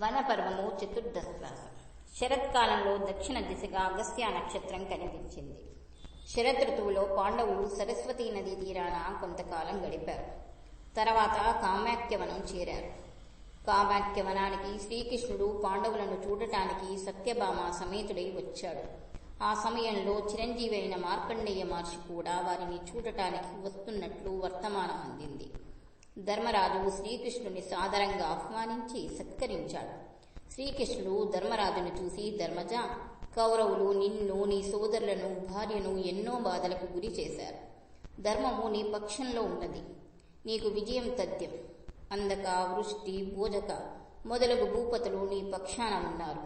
వనపర్వము చతుర్దశ్వాసం. శరత్కాలంలో దక్షిణ దిశగా అగస్త్య నక్షత్రం కనిపించింది. శరదృతువులో పాండవులు సరస్వతీ నదీ తీరాన కొంతకాలం గడిపారు. తర్వాత కామాఖ్యవనం చేరారు. కామాఖ్యవనానికి శ్రీకృష్ణుడు పాండవులను చూడటానికి సత్యభామ సమేతుడై వచ్చాడు. ఆ సమయంలో చిరంజీవి అయిన మార్కండేయ మహర్షి కూడా వారిని చూడటానికి వస్తున్నట్లు వర్తమానం అందింది. ధర్మరాజు శ్రీకృష్ణుని సాదరంగా ఆహ్వానించి సత్కరించాడు. శ్రీకృష్ణుడు ధర్మరాజును చూసి, ధర్మజ, కౌరవులు నిన్ను, నీ సోదరులను, భార్యను ఎన్నో బాధలకు గురి చేశారు. ధర్మము నీ పక్షంలో ఉన్నది. నీకు విజయం తథ్యం. అందక, వృష్టి, భోజక మొదలగు భూపతులు నీ పక్షాన ఉన్నారు.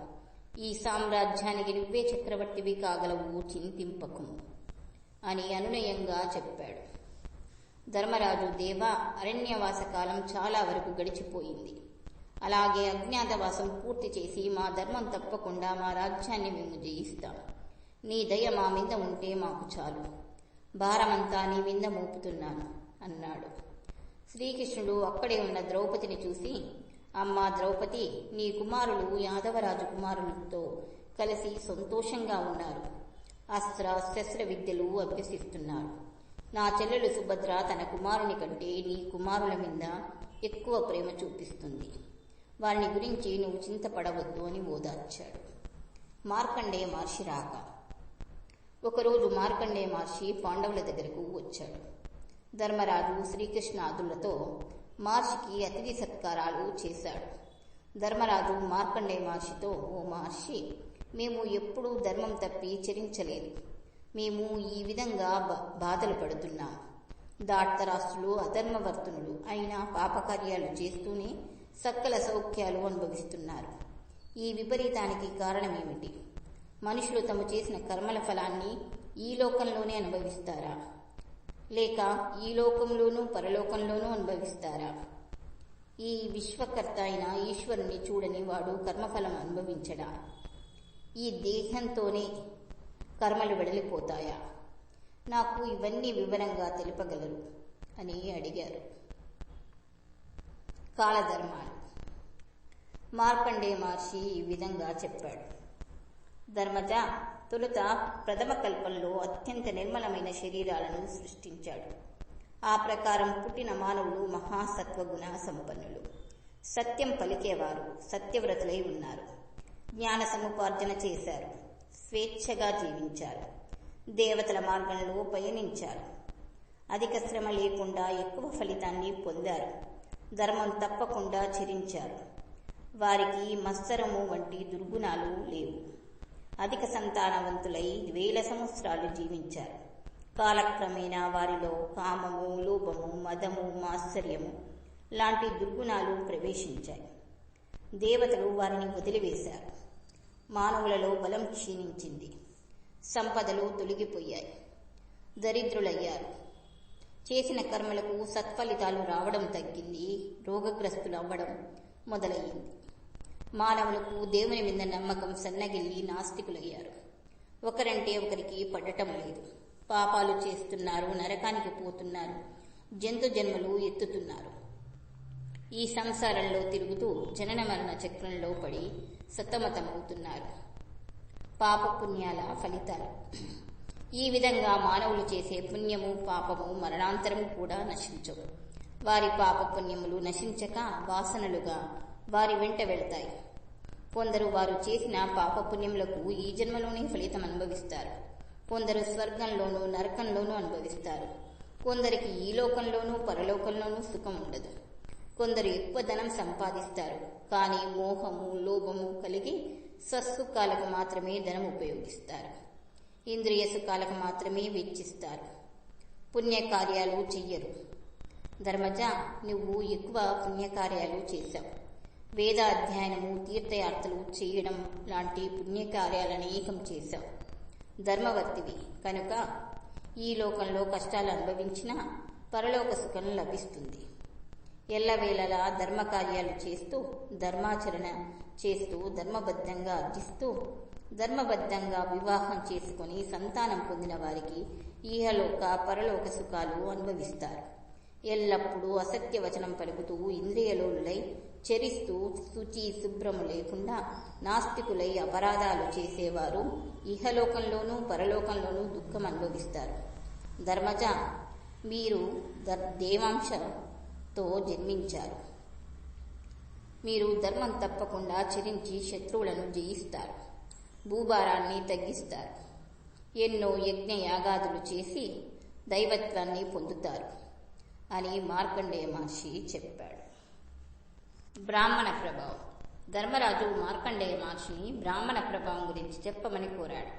ఈ సామ్రాజ్యానికి నువ్వే చక్రవర్తివి కాగలవు, చింతింపకుము అని అనునయంగా చెప్పాడు. ధర్మరాజు, దేవా, అరణ్యవాస కాలం చాలా వరకు గడిచిపోయింది. అలాగే అజ్ఞాతవాసం పూర్తి చేసి మా ధర్మం తప్పకుండా మా రాజ్యాన్ని మేము జయిస్తాం. నీ దయ మా మీద ఉంటే మాకు చాలు. భారమంతా నీ మీద మోపుతున్నాను అన్నాడు. శ్రీకృష్ణుడు అక్కడే ఉన్న ద్రౌపదిని చూసి, అమ్మా ద్రౌపది, నీ కుమారులు యాదవరాజు కుమారులతో కలిసి సంతోషంగా ఉన్నారు. అస్త్ర శస్త్ర విద్యలు అభ్యసిస్తున్నారు. నా చెల్లెలు సుభద్ర తన కుమారుని కంటే నీ కుమారుల మీద ఎక్కువ ప్రేమ చూపిస్తుంది. వారిని గురించి నువ్వు చింతపడవద్దు అని ఓదార్చాడు. మార్కండేయ మహర్షి రాక. ఒకరోజు మార్కండేయ మహర్షి పాండవుల దగ్గరకు వచ్చాడు. ధర్మరాజు శ్రీకృష్ణాదులతో మహర్షికి అతిథి సత్కారాలు చేశాడు. ధర్మరాజు మార్కండేయ మహర్షితో, ఓ మహర్షి, మేము ఎప్పుడూ ధర్మం తప్పి చరించలేదు. మేము ఈ విధంగా బాధలు పడుతున్నాం. దార్తరాష్ట్రులు, అధర్మవర్తనులు అయినా పాపకార్యాలు చేస్తూనే సకల సౌఖ్యాలు అనుభవిస్తున్నారు. ఈ విపరీతానికి కారణమేమిటి? మనుషులు తాము చేసిన కర్మల ఫలాన్ని ఈ లోకంలోనే అనుభవిస్తారా, లేక ఈ లోకంలోనూ పరలోకంలోనూ అనుభవిస్తారా? ఈ విశ్వకర్త అయిన ఈశ్వరుని చూడని వాడు కర్మఫలం అనుభవించడా? ఈ దేహంతోనే కర్మలు వెడలిపోతాయా? నాకు ఇవన్నీ వివరంగా తెలుపగలరు అని అడిగారు. కాలధర్మాలు. మార్కండేయ మహర్షి ఈ విధంగా చెప్పాడు. ధర్మజ, తొలుత ప్రథమ కల్పంలో అత్యంత నిర్మలమైన శరీరాలను సృష్టించాడు. ఆ ప్రకారం పుట్టిన మానవులు మహాసత్వగుణ సంపన్నులు, సత్యం పలికేవారు, సత్యవ్రతులై ఉన్నారు. జ్ఞాన సముపార్జన చేశారు, స్వేచ్ఛగా జీవించారు, దేవతల మార్గంలో పయనించారు, అధిక శ్రమ లేకుండా ఎక్కువ ఫలితాన్ని పొందారు, ధర్మం తప్పకుండా చరించారు. వారికి మత్సరము వంటి దుర్గుణాలు లేవు. అధిక సంతానవంతులై 1000 సంవత్సరాలు జీవించారు. కాలక్రమేణా వారిలో కామము, లోభము, మదము, మాత్సర్యము లాంటి దుర్గుణాలు ప్రవేశించాయి. దేవతలు వారిని వదిలివేశారు. మానవులలో బలం క్షీణించింది. సంపదలు తొలగిపోయాయి. దరిద్రులయ్యారు. చేసిన కర్మలకు సత్ఫలితాలు రావడం తగ్గింది. రోగగ్రస్తులు అవ్వడం మొదలయ్యింది. మానవులకు దేవుని మీద నమ్మకం సన్నగిల్లి నాస్తికులయ్యారు. ఒకరంటే ఒకరికి పడటం లేదు. పాపాలు చేస్తున్నారు, నరకానికి పోతున్నారు, జంతు జన్మలు ఎత్తుతున్నారు. ఈ సంసారంలో తిరుగుతూ జనన మరణ చక్రంలో పడి సతమతమవుతున్నారు. పాపపుణ్యాల ఫలితాలు. ఈ విధంగా మానవులు చేసే పుణ్యము, పాపము మరణాంతరము కూడా నశించవు. వారి పాపపుణ్యములు నశించక వాసనలుగా వారి వెంట వెళతాయి. కొందరు వారు చేసిన పాపపుణ్యములకు ఈ జన్మలోనే ఫలితం అనుభవిస్తారు. కొందరు స్వర్గంలోనూ నరకంలోనూ అనుభవిస్తారు. కొందరికి ఈ లోకంలోనూ పరలోకంలోనూ సుఖం ఉండదు. కొందరు ఎక్కువ ధనం సంపాదిస్తారు, కానీ మోహము, లోభము కలిగి స్వసుఖాలకు మాత్రమే ధనం ఉపయోగిస్తారు. ఇంద్రియ సుఖాలకు మాత్రమే వెచ్చిస్తారు. పుణ్యకార్యాలు చెయ్యరు. ధర్మజ, నువ్వు ఎక్కువ పుణ్యకార్యాలు చేశావు. వేద అధ్యయనము, తీర్థయాత్రలు చేయడం లాంటి పుణ్యకార్యాలను అనేకం చేశావు. ధర్మవర్తివి కనుక ఈ లోకంలో కష్టాలు అనుభవించినా పరలోక సుఖం లభిస్తుంది. ఎల్లవేళలా ధర్మకార్యాలు చేస్తూ, ధర్మాచరణ చేస్తూ, ధర్మబద్ధంగా అర్జిస్తూ, ధర్మబద్ధంగా వివాహం చేసుకుని సంతానం పొందిన వారికి ఈహలోక పరలోక సుఖాలు అనుభవిస్తారు. ఎల్లప్పుడూ అసత్య వచనం పలుకుతూ ఇంద్రియలోలులై చరిస్తూ శుచి శుభ్రము లేకుండా నాస్తికులై అపరాధాలు చేసేవారు ఇహలోకంలోనూ పరలోకంలోనూ దుఃఖం అనుభవిస్తారు. ధర్మజ, మీరు దేవాంశతో జన్మించారు. మీరు ధర్మం తప్పకుండా చరించి శత్రువులను జయిస్తారు, భూభారాన్ని తగ్గిస్తారు, ఎన్నో యజ్ఞ యాగాదులు చేసి దైవత్వాన్ని పొందుతారు అని మార్కండేయ మహర్షి చెప్పాడు. బ్రాహ్మణ ప్రభావం. ధర్మరాజు మార్కండేయ మహర్షిని బ్రాహ్మణ ప్రభావం గురించి చెప్పమని కోరాడు.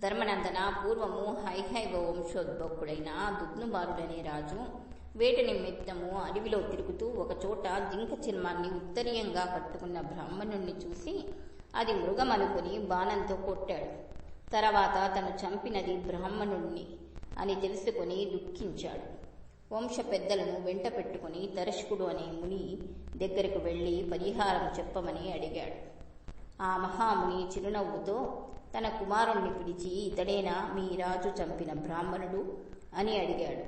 ధర్మనందన, పూర్వము హైహైవ వంశోద్భవుడైన దుగ్నుబాలుడనే రాజు వేట నిమిత్తము అడవిలో తిరుగుతూ ఒకచోట జింక చర్మాన్ని ఉత్తరీయంగా కట్టుకున్న బ్రాహ్మణుణ్ణి చూసి అది మృగం అనుకుని బాణంతో కొట్టాడు. తర్వాత తను చంపినది బ్రాహ్మణుణ్ణి అని తెలుసుకుని దుఃఖించాడు. వంశ పెద్దలను వెంట పెట్టుకుని తరశకుడు అనే ముని దగ్గరకు వెళ్లి పరిహారం చెప్పమని అడిగాడు. ఆ మహాముని చిరునవ్వుతో తన కుమారుణ్ణి పిలిచి, ఇతడేనా మీ రాజు చంపిన బ్రాహ్మణుడు అని అడిగాడు.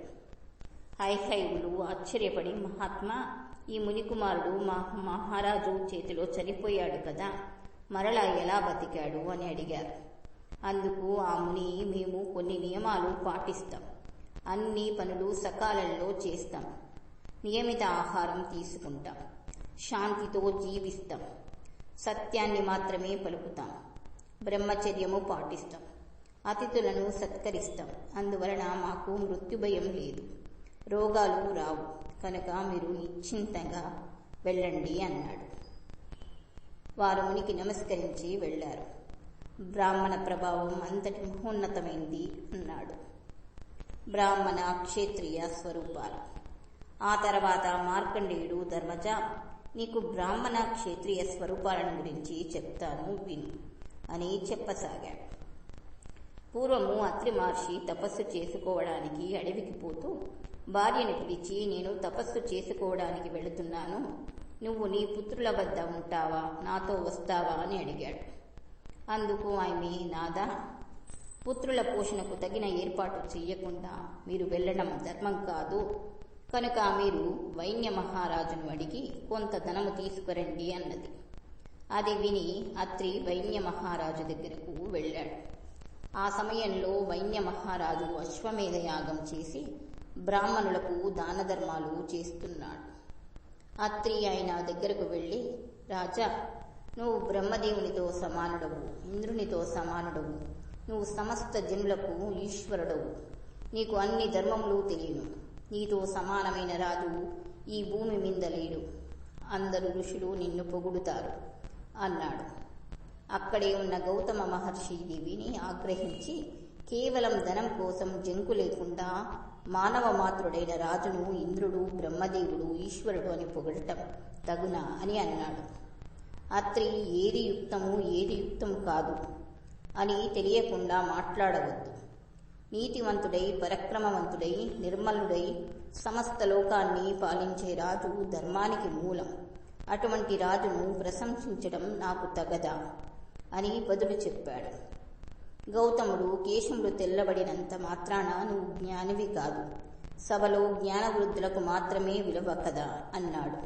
హైహైవులు ఆశ్చర్యపడి, మహాత్మా, ఈ ముని కుమారుడు మా మహారాజు చేతిలో చనిపోయాడు కదా, మరలా ఎలా బతికాడు అని అడిగారు. అందుకు ఆ ముని, మేము కొన్ని నియమాలు పాటిస్తాం, అన్ని పనులు సకాలంలో చేస్తాం, నియమిత ఆహారం తీసుకుంటాం, శాంతితో జీవిస్తాం, సత్యాన్ని మాత్రమే పలుకుతాం, బ్రహ్మచర్యము పాటిస్తాం, అతిథులను సత్కరిస్తాం, అందువలన మాకు మృత్యుభయం లేదు, రోగాలు రావు, కనుక మీరు నిశ్చింతంగా వెళ్ళండి అన్నాడు. వారు మునికి నమస్కరించి వెళ్లారు. బ్రాహ్మణ ప్రభావం అంతటి మహోన్నతమైంది అన్నాడు. బ్రాహ్మణ క్షేత్రియ స్వరూపాలు. ఆ తర్వాత మార్కండేయుడు, ధర్మజ, నీకు బ్రాహ్మణ క్షేత్రియ స్వరూపాలను గురించి చెప్తాను, విను అని చెప్పసాగాడు. పూర్వము అత్రి మహర్షి తపస్సు చేసుకోవడానికి అడవికి పోతూ భార్యను పిలిచి, నేను తపస్సు చేసుకోవడానికి వెళుతున్నాను, నువ్వు నీ పుత్రుల వద్ద ఉంటావా, నాతో వస్తావా అని అడిగాడు. అందుకు ఆమె, నాదా, పుత్రుల పోషణకు తగిన ఏర్పాటు చెయ్యకుండా మీరు వెళ్ళడం ధర్మం కాదు, కనుక మీరు వైన్య మహారాజును అడిగి కొంత ధనము తీసుకురండి అన్నది. అది విని అత్రి వైన్య మహారాజు దగ్గరకు వెళ్ళాడు. ఆ సమయంలో వైన్య మహారాజు అశ్వమేధ యాగం చేసి బ్రాహ్మణులకు దాన ధర్మాలు చేస్తున్నాడు. అత్రి ఆయన దగ్గరకు వెళ్ళి, రాజా, నువ్వు బ్రహ్మదేవునితో సమానుడవు, ఇంద్రునితో సమానుడవు, నువ్వు సమస్త జనులకు ఈశ్వరుడవు, నీకు అన్ని ధర్మములు తెలియను, నీతో సమానమైన రాజు ఈ భూమి మీద లేడు, అందరు ఋషులు నిన్ను పొగుడుతారు అన్నాడు. అక్కడే ఉన్న గౌతమ మహర్షి దేవిని ఆగ్రహించి, కేవలం ధనం కోసం జంకు లేకుండా మానవ మాతృడైన రాజును ఇంద్రుడు, బ్రహ్మదేవుడు, ఈశ్వరుడు అని పొగడటం తగునా అని అన్నాడు. అత్రి, ఏది యుక్తము ఏది యుక్తం కాదు అని తెలియకుండా మాట్లాడవద్దు. నీతివంతుడై, పరక్రమవంతుడై, నిర్మలుడై సమస్త లోకాన్ని పాలించే రాజు ధర్మానికి మూలం. అటువంటి రాజును ప్రశంసించడం నాకు తగదా అని బదులు చెప్పాడు. గౌతముడు, కేశములు తెల్లబడినంత మాత్రాన నువ్వు జ్ఞానివి కాదు, సభలో జ్ఞానవృద్ధులకు మాత్రమే విలువ కదా అన్నాడు.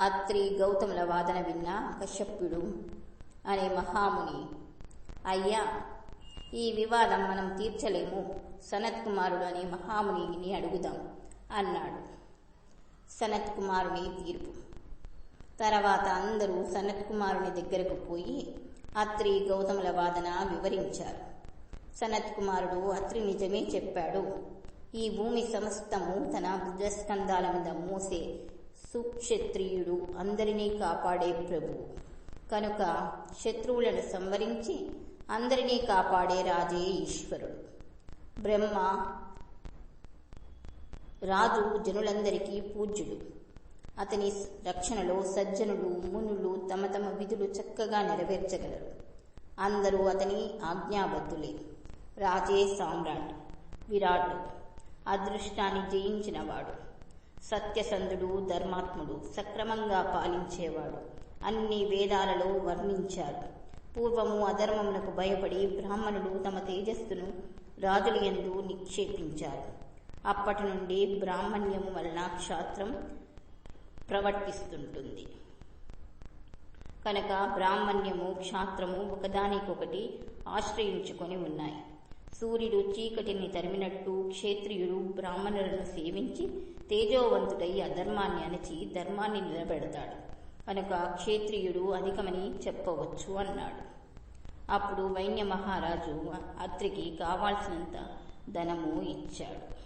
అత్రి గౌతముల వాదన విన్న కశ్యపుడు అనే మహాముని, అయ్యా, ఈ వివాదం మనం తీర్చలేము, సనత్ కుమారుడు అనే మహామునిని అడుగుదాం అన్నాడు. సనత్ కుమారుని తీర్పు. తర్వాత అందరూ సనత్ కుమారుని దగ్గరకు పోయి అత్రి గౌతముల వాదన వివరించారు. సనత్ కుమారుడు, అత్రి నిజమే చెప్పాడు, ఈ భూమి సమస్తము తన భుజస్కంధాల మీద మోసే సుక్షత్రియుడు, అందరినీ కాపాడే ప్రభువు, కనుక శత్రువులను సంవరించి అందరినీ కాపాడే రాజే ఈశ్వరుడు. బ్రహ్మ రాజు జనులందరికీ పూజ్యుడు, అతని రక్షణలో సజ్జనులు, మునులు తమ తమ విధులు చక్కగా నెరవేర్చగలరు, అందరూ అతని ఆజ్ఞాబద్ధులే. రాజే సామ్రాట్, విరాట్, అదృష్టాన్ని జయించినవాడు, సత్యసంధుడు, ధర్మాత్ముడు, సక్రమంగా పాలించేవాడు, అన్ని వేదాలలో వర్ణించారు. పూర్వము అధర్మమునకు భయపడి బ్రాహ్మణులు తమ తేజస్సును రాజుల యందు నిక్షేపించారు. అప్పటి నుండి బ్రాహ్మణ్యము వలన క్షాత్రం ప్రవర్తిస్తుంటుంది. కనుక బ్రాహ్మణ్యము క్షాత్రము ఒకదానికొకటి ఆశ్రయించుకొని ఉన్నాయి. సూర్యుడు చీకటిని తరిమినట్టు క్షేత్రియుడు బ్రాహ్మణులను సేవించి తేజోవంతుడై అధర్మాన్ని అణచి ధర్మాన్ని నిలబెడతాడు. కనుక క్షేత్రియుడు అధికమని చెప్పవచ్చు అన్నాడు. అప్పుడు వైన్య మహారాజు అత్రికి కావాల్సినంత ధనము ఇచ్చాడు.